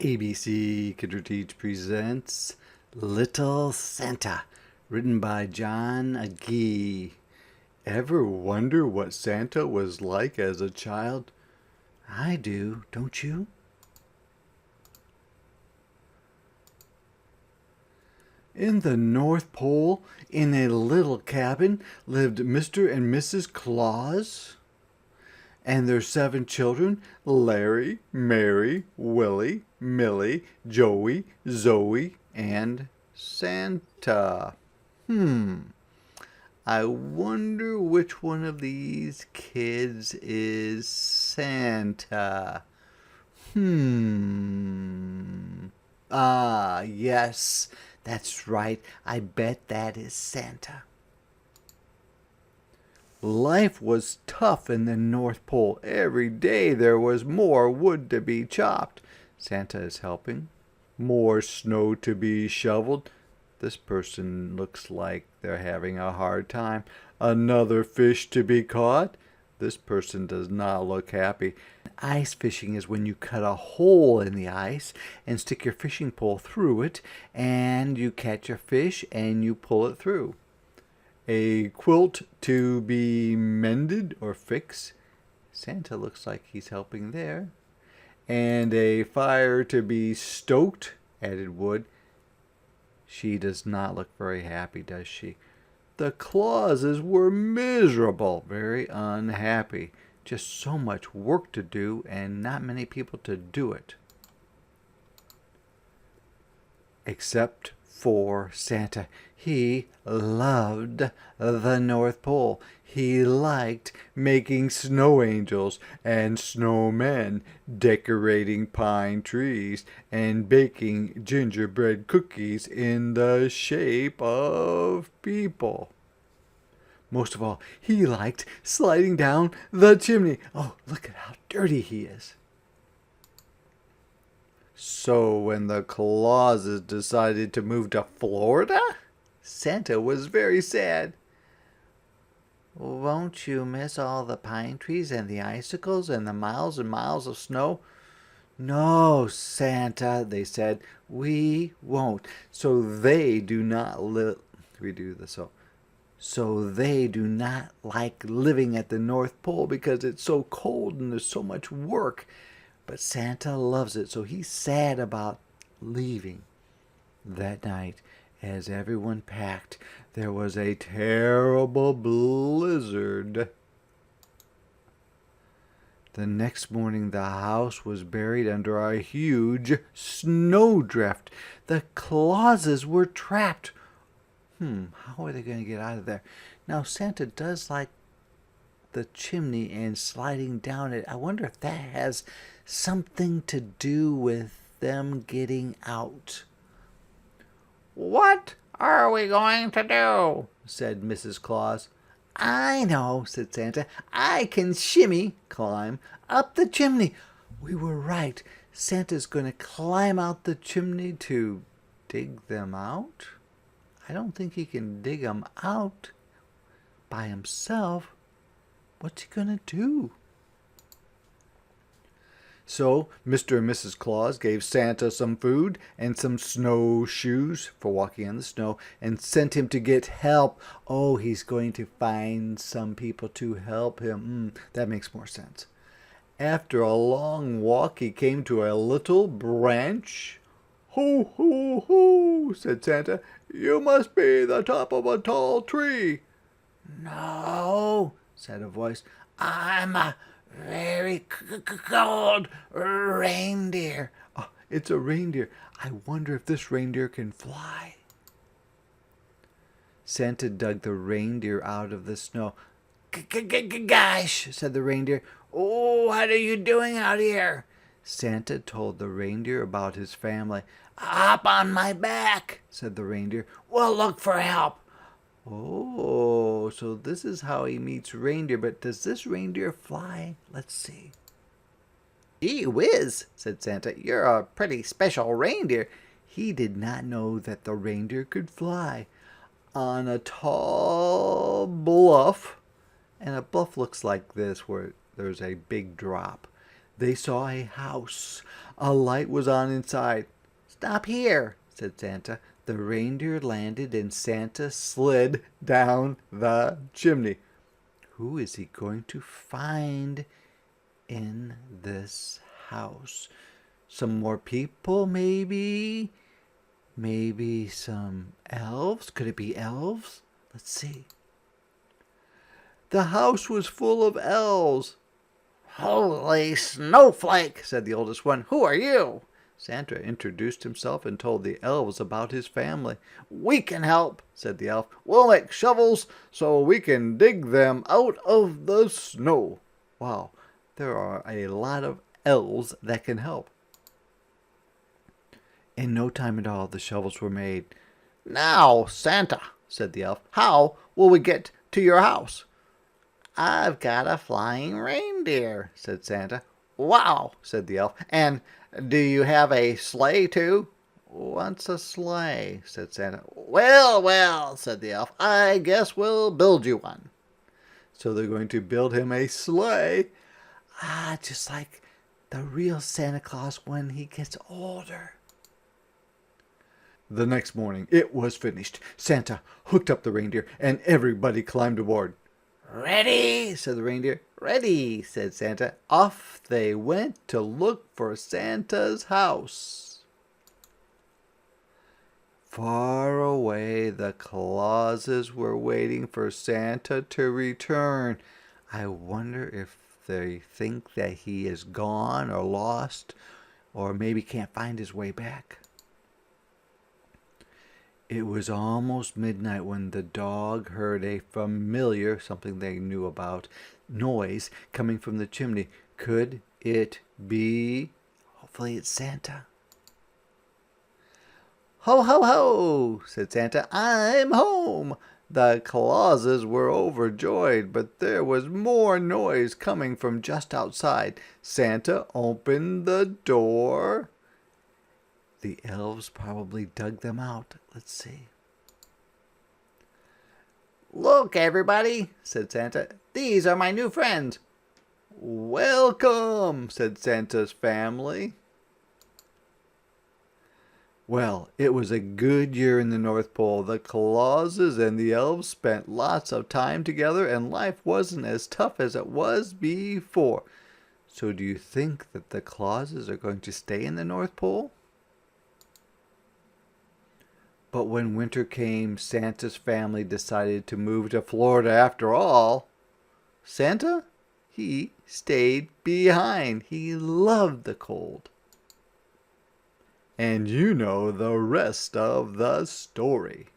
ABC Kid Teach presents Little Santa, written by John Agee. Ever wonder what Santa was like as a child? I do, don't you? In the North Pole, in a little cabin, lived Mr. and Mrs. Claus and their 7 children, Larry, Mary, Willie, Millie, Joey, Zoe, and Santa. I wonder which one of these kids is Santa. Yes, that's right. I bet that is Santa. Life was tough in the North Pole. Every day there was more wood to be chopped. Santa is helping. More snow to be shoveled. This person looks like they're having a hard time. Another fish to be caught. This person does not look happy. Ice fishing is when you cut a hole in the ice and stick your fishing pole through it, and you catch a fish and you pull it through. A quilt to be mended or fixed. Santa looks like he's helping there. And a fire to be stoked. Added wood. She does not look very happy, does she? The Clauses were miserable, very unhappy. Just so much work to do and not many people to do it. Except for Santa. He loved the North Pole. He liked making snow angels and snowmen, decorating pine trees, and baking gingerbread cookies in the shape of people. Most of all, he liked sliding down the chimney. Oh, look at how dirty he is. So when the Clauses decided to move to Florida, Santa was very sad. Won't you miss all the pine trees and the icicles and the miles and miles of snow? No, Santa, they said, we won't. So they do not redo this. So they do not like living at the North Pole because it's so cold and there's so much work. But Santa loves it, so he's sad about leaving. That night, as everyone packed, there was a terrible blizzard. The next morning, the house was buried under a huge snowdrift. The Clauses were trapped. How are they going to get out of there? Now, Santa does like the chimney and sliding down it. I wonder if that has something to do with them getting out. What are we going to do? Said Mrs. Claus. I know, said Santa. I can climb up the chimney. We were right. Santa's going to climb out the chimney to dig them out. I don't think he can dig them out by himself. What's he going to do? So Mr. and Mrs. Claus gave Santa some food and some snowshoes for walking in the snow and sent him to get help. Oh, he's going to find some people to help him. That makes more sense. After a long walk, he came to a little branch. Ho, ho, ho, said Santa. You must be the top of a tall tree. No, said a voice. I'm a very cold reindeer. Oh, it's a reindeer. I wonder if this reindeer can fly. Santa dug the reindeer out of the snow. Gosh, said the reindeer. Oh, what are you doing out here? Santa told the reindeer about his family. Hop on my back, said the reindeer. We'll look for help. Oh, so this is how he meets reindeer. But does this reindeer fly? Let's see. Gee whiz, said Santa. You're a pretty special reindeer. He did not know that the reindeer could fly. On a tall bluff, and a bluff looks like this where there's a big drop. They saw a house. A light was on inside. "Stop here," said Santa. The reindeer landed and Santa slid down the chimney. Who is he going to find in this house? Some more people, maybe? Maybe some elves? Could it be elves? Let's see. The house was full of elves. "Holy snowflake," said the oldest one. "Who are you?" Santa introduced himself and told the elves about his family. "We can help," said the elf. "We'll make shovels so we can dig them out of the snow." Wow, there are a lot of elves that can help. In no time at all, the shovels were made. "Now, Santa," said the elf, "how will we get to your house?" "I've got a flying reindeer," said Santa. "Wow," said the elf. "And do you have a sleigh, too?" "What's a sleigh?" said Santa. "Well, well," said the elf. "I guess we'll build you one." So they're going to build him a sleigh. Just like the real Santa Claus when he gets older. The next morning it was finished. Santa hooked up the reindeer and everybody climbed aboard. "Ready?" said the reindeer. "Ready," said Santa. Off they went to look for Santa's house. Far away, the Clauses were waiting for Santa to return. I wonder if they think that he is gone or lost, or maybe can't find his way back. It was almost midnight when the dog heard a familiar, something they knew about, noise coming from the chimney. Could it be? Hopefully it's Santa. "Ho, ho, ho," said Santa. "I'm home." The Clauses were overjoyed, but there was more noise coming from just outside. Santa opened the door. The elves probably dug them out. Let's see. "Look, everybody," said Santa. "These are my new friends." "Welcome," said Santa's family. Well, it was a good year in the North Pole. The Clauses and the elves spent lots of time together, and life wasn't as tough as it was before. So do you think that the Clauses are going to stay in the North Pole? But when winter came, Santa's family decided to move to Florida after all. Santa, he stayed behind. He loved the cold. And you know the rest of the story.